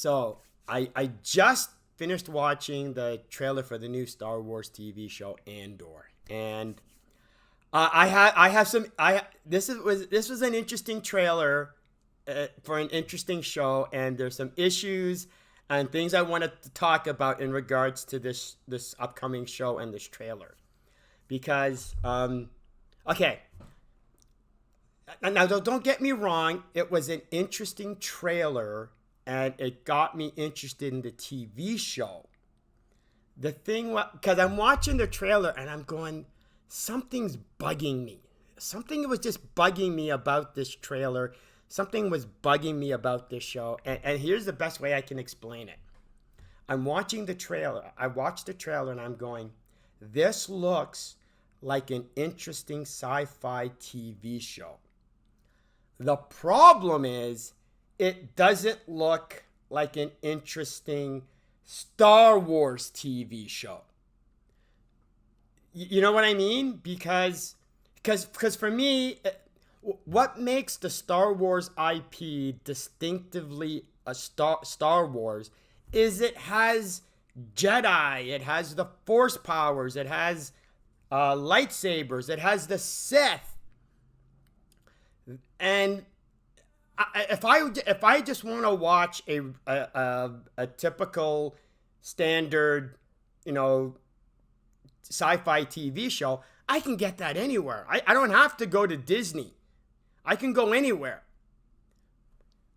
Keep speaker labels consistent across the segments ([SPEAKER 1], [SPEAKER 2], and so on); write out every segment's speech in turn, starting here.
[SPEAKER 1] So I just finished watching the trailer for the new Star Wars TV show Andor, and I have some I this was an interesting trailer for an interesting show, and there's some issues and things I wanted to talk about in regards to this upcoming show and this trailer because okay. Now, don't get me wrong. It was an interesting trailer, and it got me interested in the TV show. The thing, because I'm watching the trailer and I'm going, something's bugging me. Something was just bugging me about this trailer. Something was bugging me about this show. And here's the best way I can explain it. I'm watching the trailer. I watched the trailer and I'm going, this looks like an interesting sci-fi TV show. The problem is, it doesn't look like an interesting Star Wars TV show. You know what I mean? Because for me, what makes the Star Wars IP distinctively a Star Wars is it has Jedi, it has the Force powers, it has lightsabers, it has the Sith. And if I just want to watch a typical standard, sci-fi TV show, I can get that anywhere. I don't have to go to Disney. I can go anywhere.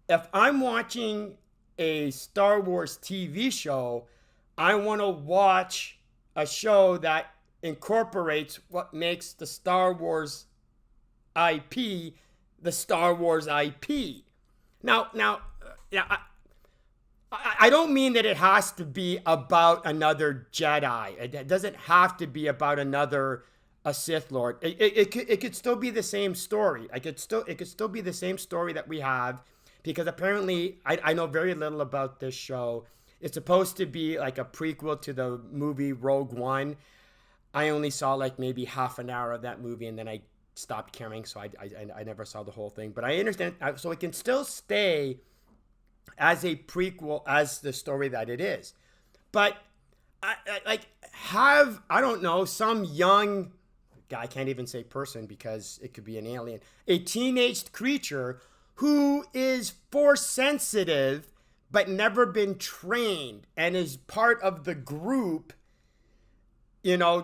[SPEAKER 1] If I'm watching a Star Wars TV show, I want to watch a show that incorporates what makes the Star Wars IP the Star Wars IP. Now, yeah, I don't mean that it has to be about another Jedi. It doesn't have to be about a Sith Lord. It could still be the same story. It could still be the same story that we have, because apparently I know very little about this show. It's supposed to be like a prequel to the movie Rogue One. I only saw like maybe half an hour of that movie, and then I stopped caring, so I never saw the whole thing. But I understand, so it can still stay as a prequel as the story that it is. But I don't know, some young guy, I can't even say person because it could be an alien, a teenage creature who is force sensitive but never been trained and is part of the group,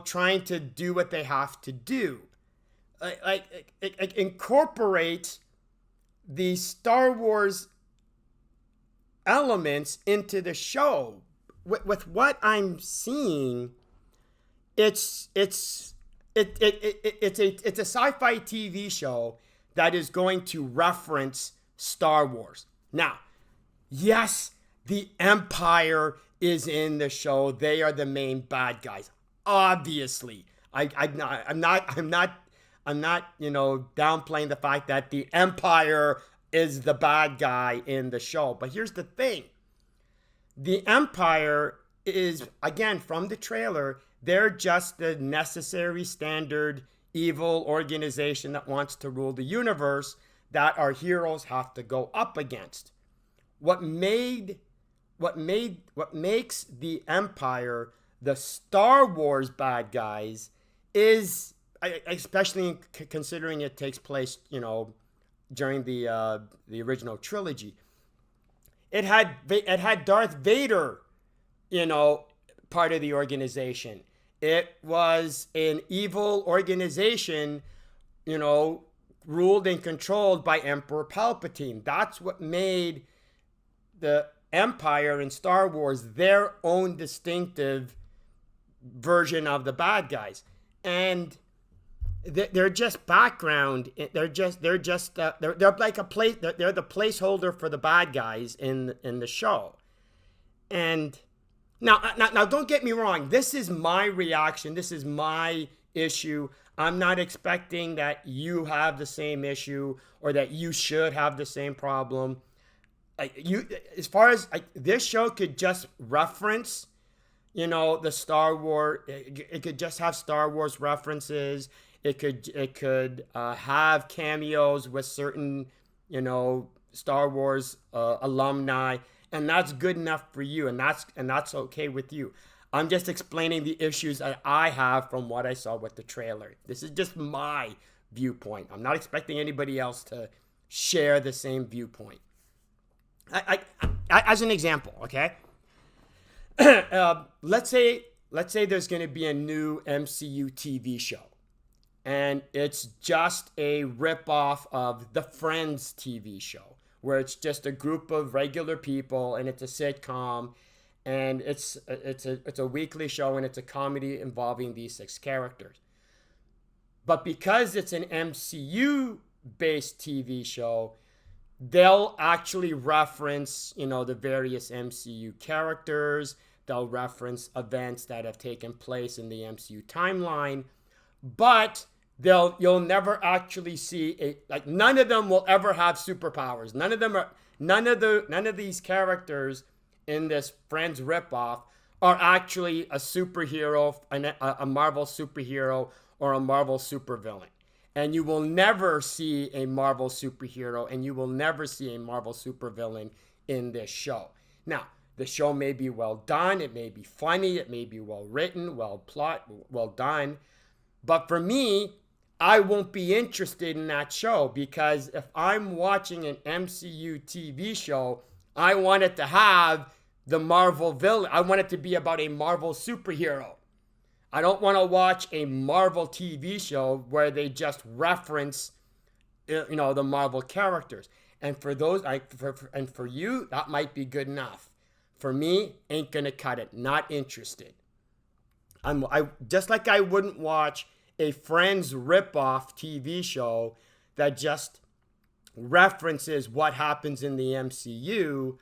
[SPEAKER 1] trying to do what they have to do. Incorporate the Star Wars elements into the show. With what I'm seeing, it's a sci-fi TV show that is going to reference Star Wars. Now, yes, the Empire is in the show. They are the main bad guys. Obviously, I'm not downplaying the fact that the Empire is the bad guy in the show. But here's the thing. The Empire is, again, from the trailer, they're just the necessary standard evil organization that wants to rule the universe that our heroes have to go up against. What makes the Empire the Star Wars bad guys is, especially considering it takes place, during the original trilogy. It had Darth Vader, part of the organization. It was an evil organization, ruled and controlled by Emperor Palpatine. That's what made the Empire in Star Wars their own distinctive version of the bad guys. And they're just background. They're like a place. They're the placeholder for the bad guys in the show. And now, don't get me wrong. This is my reaction. This is my issue. I'm not expecting that you have the same issue or that you should have the same problem. As far as this show could just reference, the Star Wars. It could just have Star Wars references. It could have cameos with certain, Star Wars alumni, and that's good enough for you, and that's okay with you. I'm just explaining the issues that I have from what I saw with the trailer. This is just my viewpoint. I'm not expecting anybody else to share the same viewpoint. As an example, okay? Let's say there's going to be a new MCU TV show, and it's just a ripoff of the Friends TV show, where it's just a group of regular people, and it's a sitcom, and it's a weekly show, and it's a comedy involving these 6 characters. But because it's an MCU-based TV show, they'll actually reference, the various MCU characters. They'll reference events that have taken place in the MCU timeline, but you'll never actually see none of them will ever have superpowers. None of these characters in this Friends ripoff are actually a superhero, a Marvel superhero, or a Marvel supervillain. And you will never see a Marvel superhero, and you will never see a Marvel supervillain in this show. Now, the show may be well done, it may be funny, it may be well written, well done. But for me, I won't be interested in that show, because if I'm watching an MCU TV show, I want it to have the Marvel villain. I want it to be about a Marvel superhero. I don't want to watch a Marvel TV show where they just reference, the Marvel characters. And for those, and for you, that might be good enough. For me, ain't gonna cut it. Not interested. I just like I wouldn't watch a Friends ripoff TV show that just references what happens in the MCU.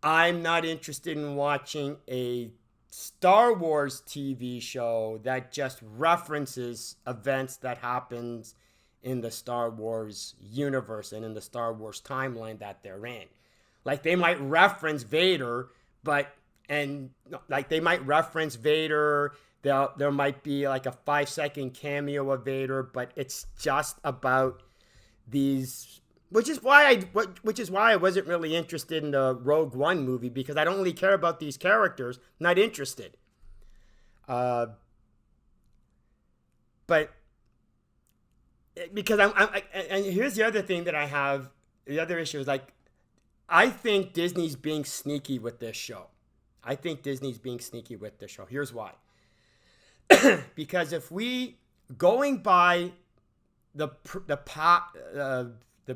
[SPEAKER 1] I'm not interested in watching a Star Wars TV show that just references events that happens in the Star Wars universe and in the Star Wars timeline that they're in. Like, they might reference Vader, there might be like a 5-second cameo of Vader, but it's just about these, which is why I wasn't really interested in the Rogue One movie, because I don't really care about these characters. I'm not interested. But because and here's the other thing that I have. The other issue is, I think Disney's being sneaky with this show. Here's why. Because if we, going by the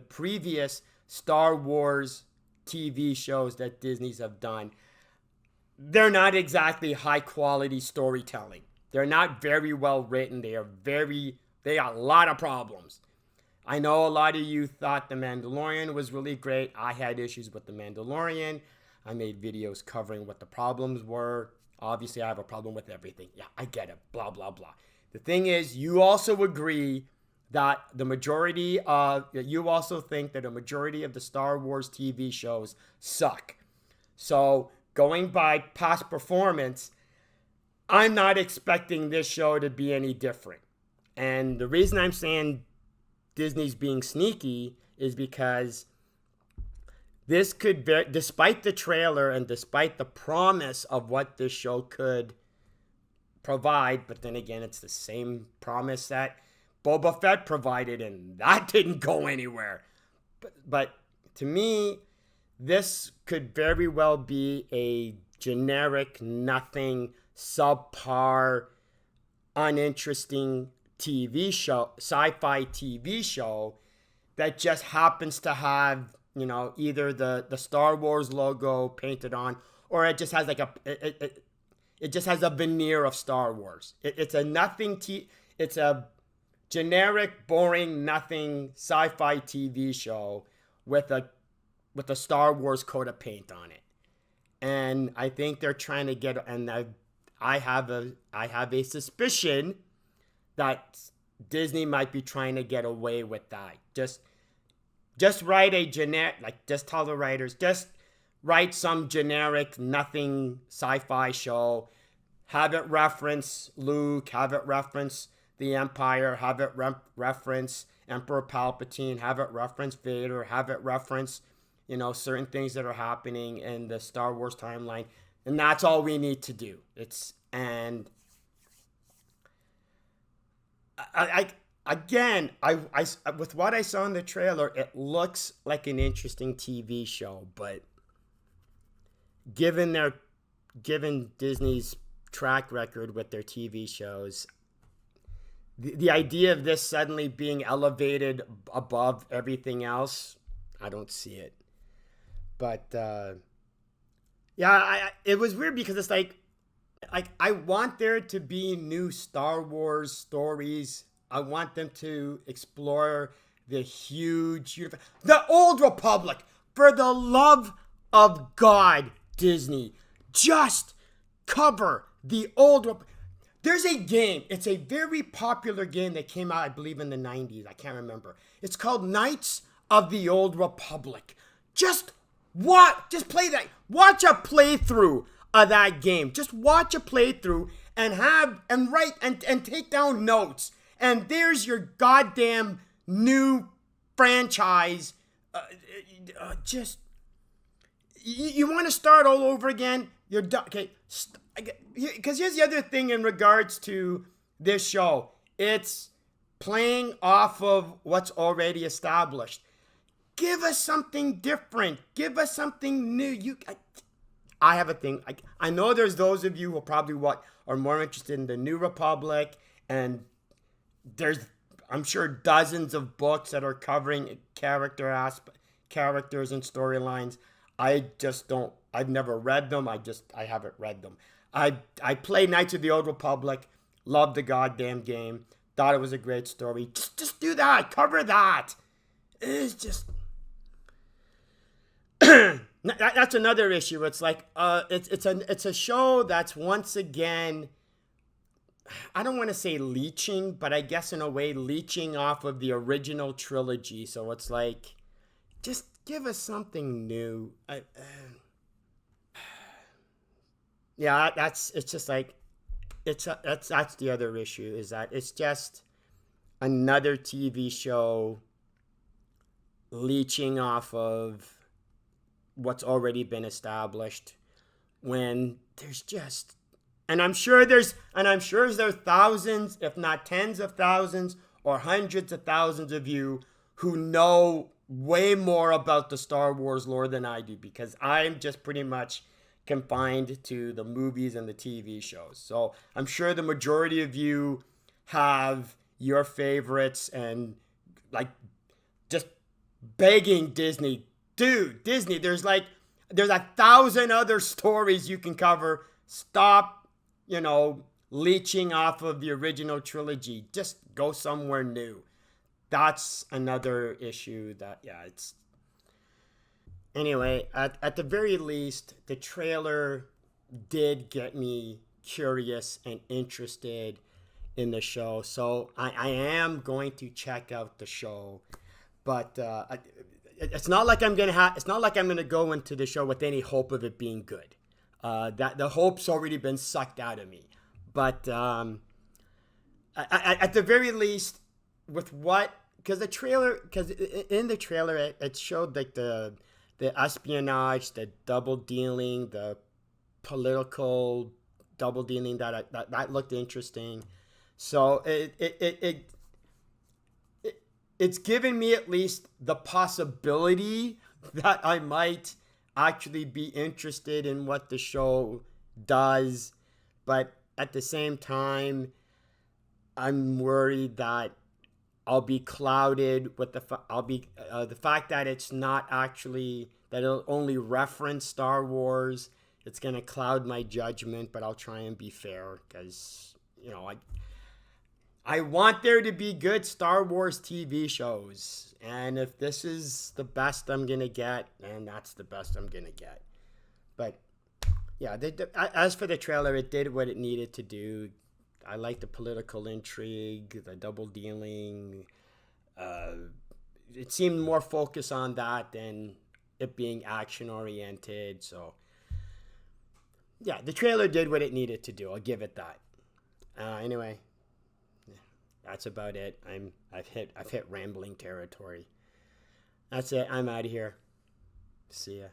[SPEAKER 1] previous Star Wars TV shows that Disney's have done, they're not exactly high quality storytelling. They're not very well written. They got a lot of problems. I know a lot of you thought The Mandalorian was really great. I had issues with The Mandalorian. I made videos covering what the problems were. Obviously, I have a problem with everything. Yeah, I get it. Blah, blah, blah. The thing is, you also agree that you also think that a majority of the Star Wars TV shows suck. So, going by past performance, I'm not expecting this show to be any different. And the reason I'm saying Disney's being sneaky is because this could, despite the trailer and despite the promise of what this show could provide, but then again, it's the same promise that Boba Fett provided, and that didn't go anywhere. But to me, this could very well be a generic, nothing, subpar, uninteresting TV show, sci-fi TV show that just happens to have, either the Star Wars logo painted on, or it just has it just has a veneer of Star Wars. It's a generic, boring, nothing sci-fi TV show with a Star Wars coat of paint on it. And I think they're trying to get, and I have a suspicion that Disney might be trying to get away with that. Just write a generic, just tell the writers, just write some generic, nothing sci-fi show. Have it reference Luke, have it reference the Empire, have it reference Emperor Palpatine, have it reference Vader, have it reference, certain things that are happening in the Star Wars timeline, and that's all we need to do. And again, I with what I saw in the trailer, it looks like an interesting TV show, but given Disney's track record with their TV shows, the idea of this suddenly being elevated above everything else, I don't see it. But yeah, it was weird because it's like I want there to be new Star Wars stories. I want them to explore the huge universe. The Old Republic. For the love of God, Disney, just cover the Old Republic. There's a game. It's a very popular game that came out, I believe, in the 90s. I can't remember. It's called Knights of the Old Republic. Just play that. Watch a playthrough of that game. Just watch a playthrough and write and take down notes. And there's your goddamn new franchise. You want to start all over again? You're done. Okay. Because here's the other thing in regards to this show. It's playing off of what's already established. Give us something different. Give us something new. I have a thing. I know there's those of you who probably are more interested in the New Republic, and there's, I'm sure, dozens of books that are covering characters and storylines. I just don't. I've never read them. I haven't read them. I played Knights of the Old Republic. Loved the goddamn game. Thought it was a great story. Just do that. Cover that. It's just. That's another issue. It's like it's a show that's once again, I don't want to say leeching, but I guess in a way leeching off of the original trilogy. So it's like, just give us something new. Yeah, that's the other issue, is that it's just another TV show leeching off of what's already been established, when there's just, and I'm sure there's thousands, if not tens of thousands or hundreds of thousands of you who know way more about the Star Wars lore than I do, because I'm just pretty much confined to the movies and the TV shows. So I'm sure the majority of you have your favorites and like just begging Disney, dude, Disney, there's 1,000 other stories you can cover. Stop, leeching off of the original trilogy. Just go somewhere new. That's another issue that, it's... Anyway, at the very least, the trailer did get me curious and interested in the show. So I am going to check out the show. But it's not like I'm gonna go into the show with any hope of it being good. That the hope's already been sucked out of me. But at the very least, because in the trailer it showed like the espionage, the double dealing, the political double dealing that looked interesting. So it's given me at least the possibility that I might actually be interested in what the show does. But at the same time, I'm worried that I'll be clouded with the fact that it's not actually, that it'll only reference Star Wars. It's going to cloud my judgment, but I'll try and be fair, because, I want there to be good Star Wars TV shows. And if this is the best I'm going to get, then that's the best I'm going to get. But yeah, as for the trailer, it did what it needed to do. I like the political intrigue, the double dealing. It seemed more focused on that than it being action oriented. So yeah, the trailer did what it needed to do. I'll give it that. Anyway, that's about it. I've hit rambling territory. That's it. I'm out of here. See ya.